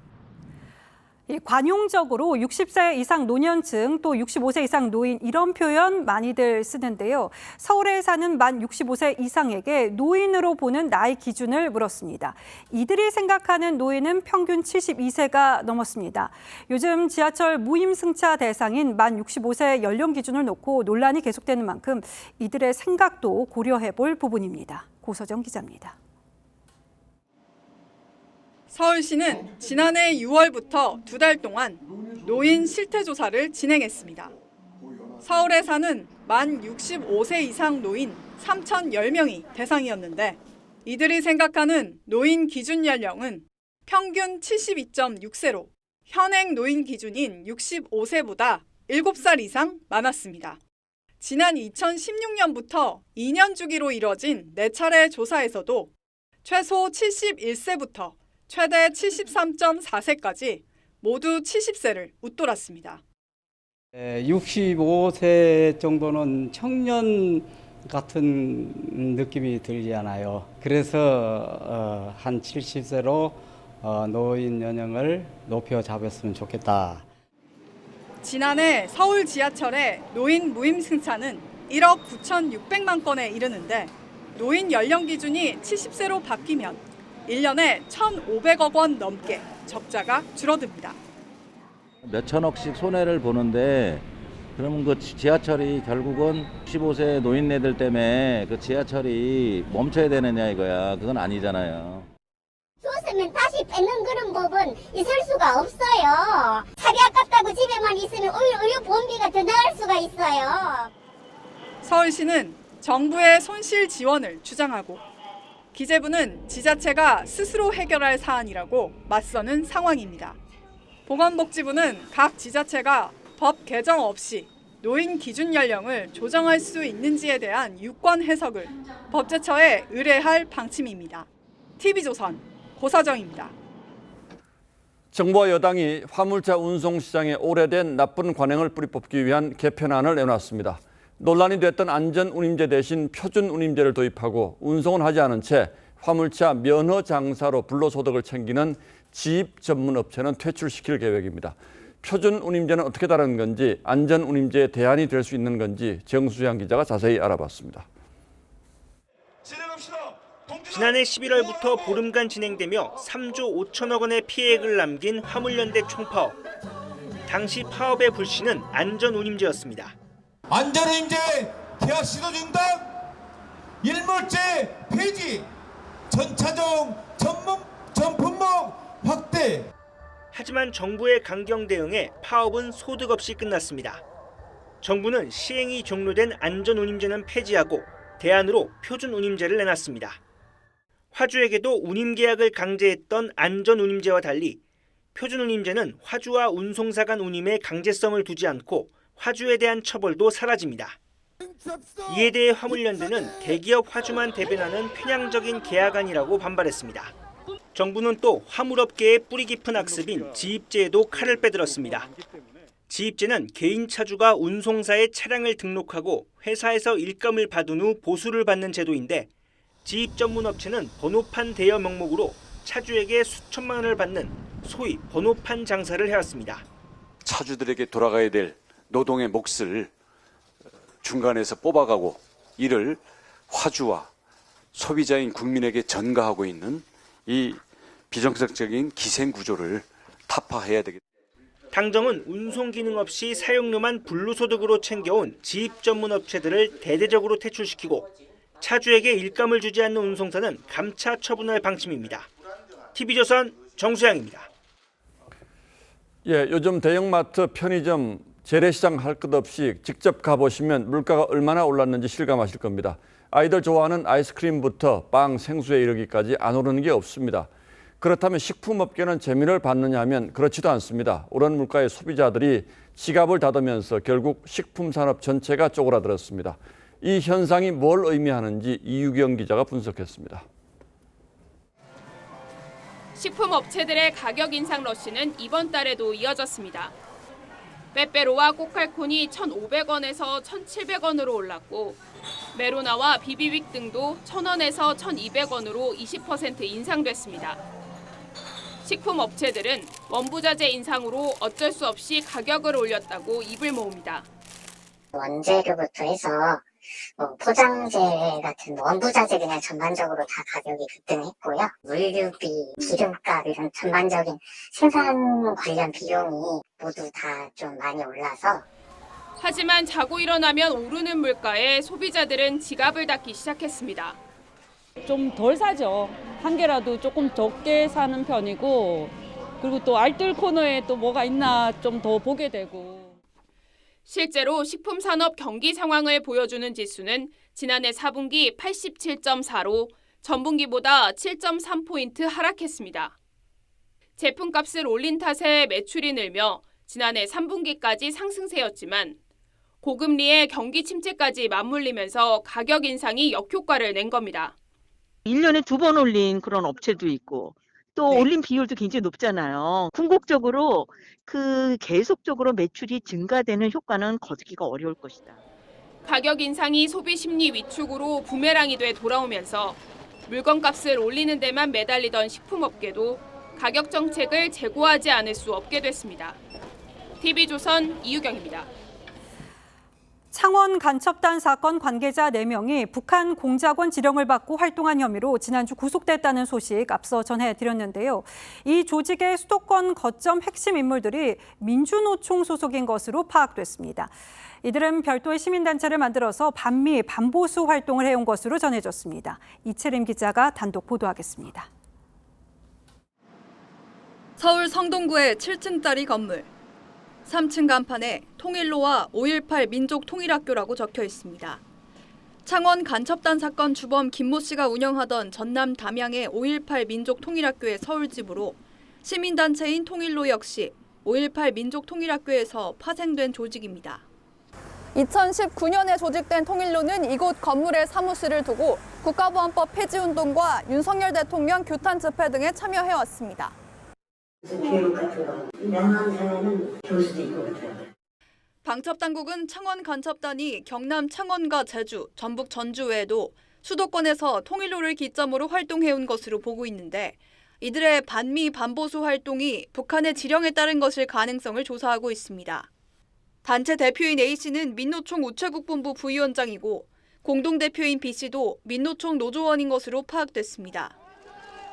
관용적으로 60세 이상 노년층 또 65세 이상 노인 이런 표현 많이들 쓰는데요. 서울에 사는 만 65세 이상에게 노인으로 보는 나이 기준을 물었습니다. 이들이 생각하는 노인은 평균 72세가 넘었습니다. 요즘 지하철 무임승차 대상인 만 65세 연령 기준을 놓고 논란이 계속되는 만큼 이들의 생각도 고려해 볼 부분입니다. 고서정 기자입니다. 서울시는 지난해 6월부터 2달 동안 노인 실태조사를 진행했습니다. 서울에 사는 만 65세 이상 노인 3,010명이 대상이었는데 이들이 생각하는 노인 기준 연령은 평균 72.6세로 현행 노인 기준인 65세보다 7살 이상 많았습니다. 지난 2016년부터 2년 주기로 이뤄진 4차례 조사에서도 최소 71세부터 최대 73.4세까지 모두 70세를 웃돌았습니다. 65세 정도는 청년 같은 느낌이 들지 않아요. 그래서 한 70세로 노인 연령을 높여 잡았으면 좋겠다. 지난해 서울 지하철의 노인 무임 승차는 1억 9,600만 건에 이르는데 노인 연령 기준이 70세로 바뀌면 1년에 1,500억 원 넘게 적자가 줄어듭니다. 몇 천억씩 손해를 보는데 그러면 그 지하철이 결국은 65세 노인네들 때문에 그 지하철이 멈춰야 되느냐 이거야. 그건 아니잖아요. 줬으면 다시 뺏는 그런 법은 있을 수가 없어요. 차비 아깝다고 집에만 있으면 오히려 의료보험비가 더 나갈 수가 있어요. 서울시는 정부의 손실 지원을 주장하고 기재부는 지자체가 스스로 해결할 사안이라고 맞서는 상황입니다. 보건복지부는 각 지자체가 법 개정 없이 노인 기준 연령을 조정할 수 있는지에 대한 유권 해석을 법제처에 의뢰할 방침입니다. TV조선 고서정입니다. 정부와 여당이 화물차 운송시장에 오래된 나쁜 관행을 뿌리뽑기 위한 개편안을 내놨습니다. 논란이 됐던 안전운임제 대신 표준운임제를 도입하고 운송은 하지 않은 채 화물차 면허 장사로 불로소득을 챙기는 지입 전문 업체는 퇴출시킬 계획입니다. 표준운임제는 어떻게 다른 건지, 안전운임제의 대안이 될 수 있는 건지 정수양 기자가 자세히 알아봤습니다. 지난해 11월부터 보름간 진행되며 3조 5천억 원의 피해액을 남긴 화물연대 총파업. 당시 파업의 불씨는 안전운임제였습니다. 안전운임제 계약 시도 중단, 일몰제 폐지, 전차종 전 품목 확대. 하지만 정부의 강경 대응에 파업은 소득 없이 끝났습니다. 정부는 시행이 종료된 안전운임제는 폐지하고 대안으로 표준운임제를 내놨습니다. 화주에게도 운임계약을 강제했던 안전운임제와 달리 표준운임제는 화주와 운송사 간 운임에 강제성을 두지 않고 화주에 대한 처벌도 사라집니다. 이에 대해 화물연대는 대기업 화주만 대변하는 편향적인 계약안이라고 반발했습니다. 정부는 또 화물업계의 뿌리 깊은 악습인 지입제에도 칼을 빼들었습니다. 지입제는 개인 차주가 운송사에 차량을 등록하고 회사에서 일감을 받은 후 보수를 받는 제도인데 지입 전문 업체는 번호판 대여 명목으로 차주에게 수천만 원을 받는 소위 번호판 장사를 해왔습니다. 차주들에게 돌아가야 될 노동의 몫을 중간에서 뽑아가고 이를 화주와 소비자인 국민에게 전가하고 있는 이 비정상적인 기생구조를 타파해야 되겠다. 당정은 운송 기능 없이 사용료만 불로소득으로 챙겨온 지입 전문 업체들을 대대적으로 퇴출시키고 차주에게 일감을 주지 않는 운송사는 감차 처분할 방침입니다. TV조선 정수양입니다. 예, 요즘 대형마트, 편의점, 재래시장 할 것 없이 직접 가보시면 물가가 얼마나 올랐는지 실감하실 겁니다. 아이들 좋아하는 아이스크림부터 빵, 생수에 이르기까지 안 오르는 게 없습니다. 그렇다면 식품업계는 재미를 받느냐 하면 그렇지도 않습니다. 오른 물가에 소비자들이 지갑을 닫으면서 결국 식품산업 전체가 쪼그라들었습니다. 이 현상이 뭘 의미하는지 이유경 기자가 분석했습니다. 식품업체들의 가격 인상 러시는 이번 달에도 이어졌습니다. 빼빼로와 꼬칼콘이 1,500원에서 1,700원으로 올랐고 메로나와 비비빅 등도 1,000원에서 1,200원으로 20% 인상됐습니다. 식품업체들은 원부자재 인상으로 어쩔 수 없이 가격을 올렸다고 입을 모읍니다. 원재료부터 해서 포장재 같은 원부자재 그냥 전반적으로 다 가격이 급등했고요. 물류비, 기름값 이런 전반적인 생산 관련 비용이 모두 다 좀 많이 올라서 하지만 자고 일어나면 오르는 물가에 소비자들은 지갑을 닫기 시작했습니다. 좀 덜 사죠. 한 개라도 조금 적게 사는 편이고 그리고 또 알뜰 코너에 또 뭐가 있나 좀 더 보게 되고. 실제로 식품산업 경기 상황을 보여주는 지수는 지난해 4분기 87.4로 전분기보다 7.3포인트 하락했습니다. 제품값을 올린 탓에 매출이 늘며 지난해 3분기까지 상승세였지만 고금리의 경기 침체까지 맞물리면서 가격 인상이 역효과를 낸 겁니다. 1년에 2번 올린 그런 업체도 있고 또 올린 비율도 굉장히 높잖아요. 궁극적으로 계속적으로 매출이 증가되는 효과는 거두기가 어려울 것이다. 가격 인상이 소비 심리 위축으로 부메랑이 돼 돌아오면서 물건값을 올리는 데만 매달리던 식품업계도 가격 정책을 재고하지 않을 수 없게 됐습니다. TV조선 이유경입니다. 창원 간첩단 사건 관계자 4명이 북한 공작원 지령을 받고 활동한 혐의로 지난주 구속됐다는 소식 앞서 전해드렸는데요. 이 조직의 수도권 거점 핵심 인물들이 민주노총 소속인 것으로 파악됐습니다. 이들은 별도의 시민단체를 만들어서 반미, 반보수 활동을 해온 것으로 전해졌습니다. 이채림 기자가 단독 보도하겠습니다. 서울 성동구의 7층짜리 건물. 3층 간판에 통일로와 5.18 민족통일학교라고 적혀 있습니다. 창원 간첩단 사건 주범 김모 씨가 운영하던 전남 담양의 5.18 민족통일학교의 서울집으로 시민단체인 통일로 역시 5.18 민족통일학교에서 파생된 조직입니다. 2019년에 조직된 통일로는 이곳 건물에 사무실을 두고 국가보안법 폐지운동과 윤석열 대통령 규탄 집회 등에 참여해왔습니다. 방첩당국은 창원 간첩단이 경남 창원과 제주, 전북 전주 외에도 수도권에서 통일로를 기점으로 활동해온 것으로 보고 있는데 이들의 반미 반보수 활동이 북한의 지령에 따른 것일 가능성을 조사하고 있습니다. 단체 대표인 A씨는 민노총 우체국본부 부위원장이고 공동대표인 B씨도 민노총 노조원인 것으로 파악됐습니다.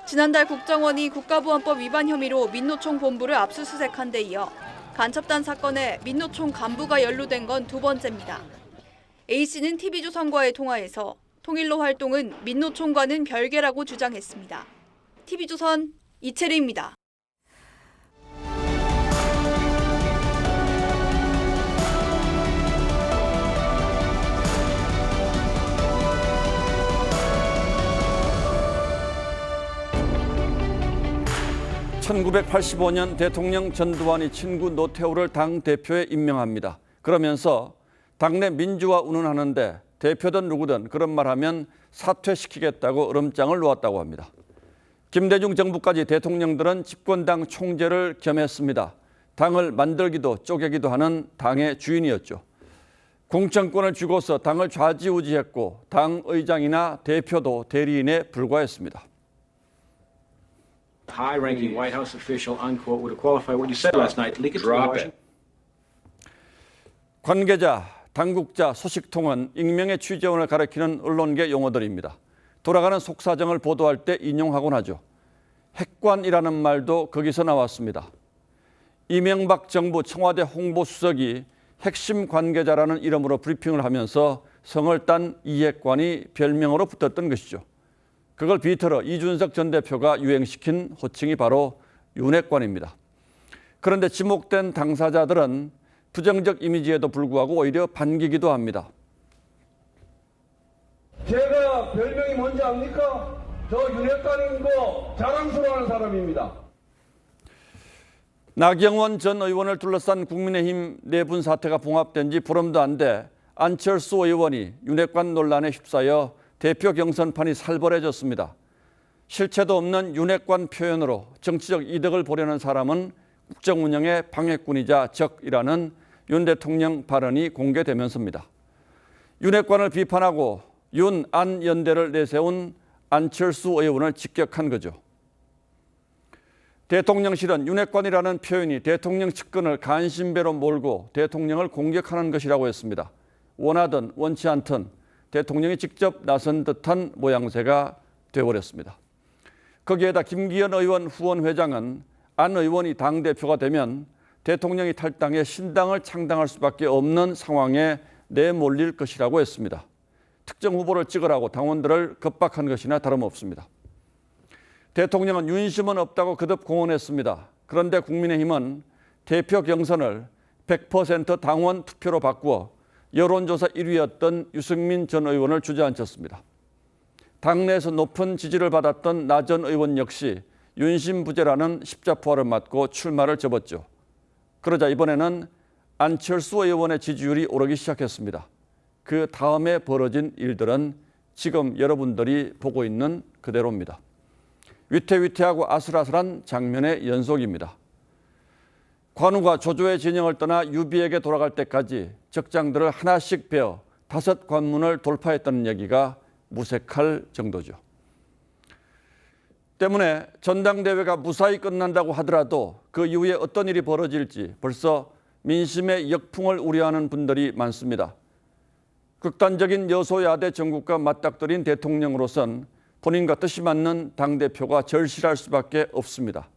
지난달 국정원이 국가보안법 위반 혐의로 민노총 본부를 압수수색한 데 이어 간첩단 사건에 민노총 간부가 연루된 건 2번째입니다. A씨는 TV조선과의 통화에서 통일로 활동은 민노총과는 별개라고 주장했습니다. TV조선 이채리입니다. 1985년 대통령 전두환이 친구 노태우를 당대표에 임명합니다. 그러면서 당내 민주화 운운하는데 대표든 누구든 그런 말하면 사퇴시키겠다고 으름장을 놓았다고 합니다. 김대중 정부까지 대통령들은 집권당 총재를 겸했습니다. 당을 만들기도 쪼개기도 하는 당의 주인이었죠. 공천권을 쥐고서 당을 좌지우지했고 당 의장이나 대표도 대리인에 불과했습니다. High-ranking White House official, unquote, would have qualified what you said last night. Leak it to Washington. 관계자, 당국자, 소식통은 익명의 취재원을 가리키는 언론계 용어들입니다. 돌아가는 속사정을 보도할 때 인용하곤 하죠. 핵관이라는 말도 거기서 나왔습니다. 이명박 정부 청와대 홍보수석이 핵심 관계자라는 이름으로 브리핑을 하면서 성을 딴 이핵관이 별명으로 붙었던 것이죠. 그걸 비틀어 이준석 전 대표가 유행시킨 호칭이 바로 윤핵관입니다. 그런데 지목된 당사자들은 부정적 이미지에도 불구하고 오히려 반기기도 합니다. 제가 별명이 뭔지 압니까? 저 윤핵관인 거 자랑스러워하는 사람입니다. 나경원 전 의원을 둘러싼 국민의힘 내분 사태가 봉합된 지 보름도 안 돼 안철수 의원이 윤핵관 논란에 휩싸여 대표 경선판이 살벌해졌습니다. 실체도 없는 윤핵관 표현으로 정치적 이득을 보려는 사람은 국정 운영의 방해꾼이자 적이라는 윤 대통령 발언이 공개되면서입니다. 윤핵관을 비판하고 윤, 안 연대를 내세운 안철수 의원을 직격한 거죠. 대통령실은 윤핵관이라는 표현이 대통령 측근을 간신배로 몰고 대통령을 공격하는 것이라고 했습니다. 원하든 원치 않든 대통령이 직접 나선 듯한 모양새가 되어버렸습니다. 거기에다 김기현 의원 후원회장은 안 의원이 당대표가 되면 대통령이 탈당해 신당을 창당할 수밖에 없는 상황에 내몰릴 것이라고 했습니다. 특정 후보를 찍으라고 당원들을 겁박한 것이나 다름없습니다. 대통령은 윤심은 없다고 거듭 공언했습니다. 그런데 국민의힘은 대표 경선을 100% 당원 투표로 바꾸어 여론조사 1위였던 유승민 전 의원을 주저앉혔습니다. 당내에서 높은 지지를 받았던 나 전 의원 역시 윤심부재라는 십자포화를 맞고 출마를 접었죠. 그러자 이번에는 안철수 의원의 지지율이 오르기 시작했습니다. 그 다음에 벌어진 일들은 지금 여러분들이 보고 있는 그대로입니다. 위태위태하고 아슬아슬한 장면의 연속입니다. 관우가 조조의 진영을 떠나 유비에게 돌아갈 때까지 적장들을 하나씩 베어 5 관문을 돌파했다는 얘기가 무색할 정도죠. 때문에 전당대회가 무사히 끝난다고 하더라도 그 이후에 어떤 일이 벌어질지 벌써 민심의 역풍을 우려하는 분들이 많습니다. 극단적인 여소야대 정국과 맞닥뜨린 대통령으로선 본인과 뜻이 맞는 당대표가 절실할 수밖에 없습니다.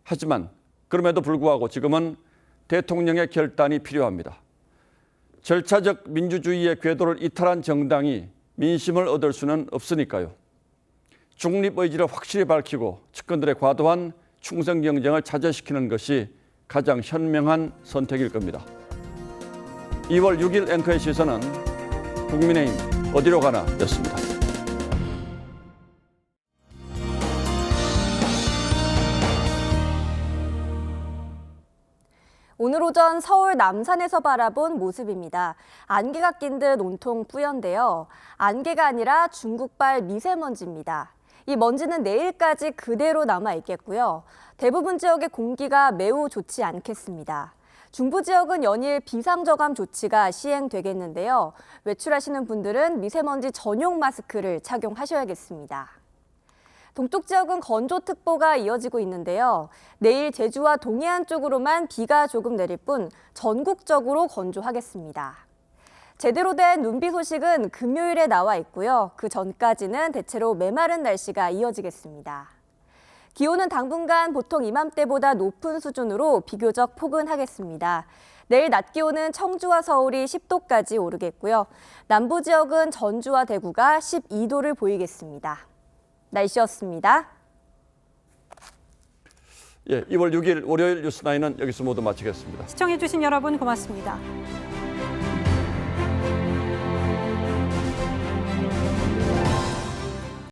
하지만 그럼에도 불구하고 지금은 대통령의 결단이 필요합니다. 절차적 민주주의의 궤도를 이탈한 정당이 민심을 얻을 수는 없으니까요. 중립 의지를 확실히 밝히고 측근들의 과도한 충성 경쟁을 자제시키는 것이 가장 현명한 선택일 겁니다. 2월 6일 앵커의 시선은 국민의힘 어디로 가나 였습니다. 오늘 오전 서울 남산에서 바라본 모습입니다. 안개가 낀 듯 온통 뿌연데요. 안개가 아니라 중국발 미세먼지입니다. 이 먼지는 내일까지 그대로 남아 있겠고요. 대부분 지역의 공기가 매우 좋지 않겠습니다. 중부 지역은 연일 비상저감 조치가 시행되겠는데요. 외출하시는 분들은 미세먼지 전용 마스크를 착용하셔야겠습니다. 동쪽 지역은 건조특보가 이어지고 있는데요. 내일 제주와 동해안 쪽으로만 비가 조금 내릴 뿐 전국적으로 건조하겠습니다. 제대로 된 눈비 소식은 금요일에 나와 있고요. 그 전까지는 대체로 메마른 날씨가 이어지겠습니다. 기온은 당분간 보통 이맘때보다 높은 수준으로 비교적 포근하겠습니다. 내일 낮 기온은 청주와 서울이 10도까지 오르겠고요. 남부 지역은 전주와 대구가 12도를 보이겠습니다. 날씨였습니다. 2월 6일 월요일 뉴스9은 여기서 모두 마치겠습니다. 시청해주신 여러분 고맙습니다.